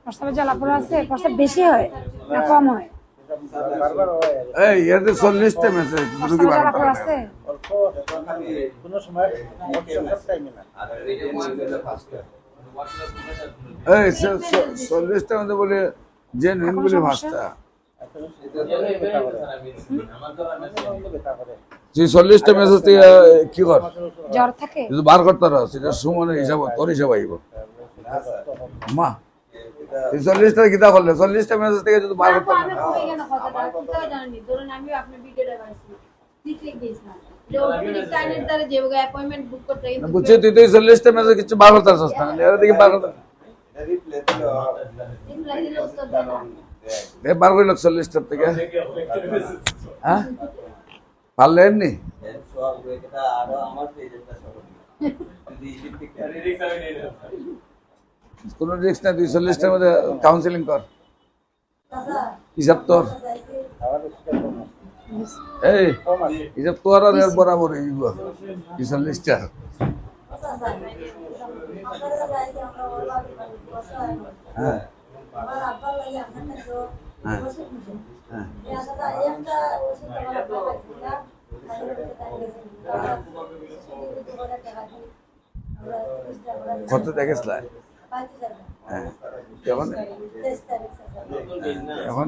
প্রস্তাবে জ্বালাপোড়া আছে, প্রস্তাব বেশি হয় না কম হয়? এই এতে 40টা মেসেজ রোগী প্রস্তাবে জ্বালাপোড়া আছে? এই 40টা মধ্যে বলে জেনুইন বলে ভাষটা তুই 40টা মেসেজ থেকে কি কর জ্বর থাকে যদি বার করতে পারো সেটা সুমনের হিসাব তোর হিসাব আইব মা তুই 40টা কিতা করলে 40টা মেসেজ থেকে যদি বার করতে আমি কই কেন কথাটা কিতা জানি ধরুন আমি আপনি ভিডিওটা বানাইছি ঠিক লিখ দিয়েছিলাম যে ওপেনিং টাইমের দ্বারা যে অ্যাপয়েন্টমেন্ট বুক করতে কিন্তু বুঝছি তুই তো 40টা মেসেজ কিছু বার করতে পারছিস না এর দিকে বার করতে রিপ্লাই দিলে উত্তর দেয় না বার করল 40টা থেকে হ্যাঁ পারলে এমনি কোন রিস্ক না তুই 40টার মধ্যে কাউন্সিলিং কর হিসাব তোর এই হিসাব তোর আর এর বরাবর এই 40টা হ্যাঁ কত দেখেছিল হ্যাঁ এখন এখন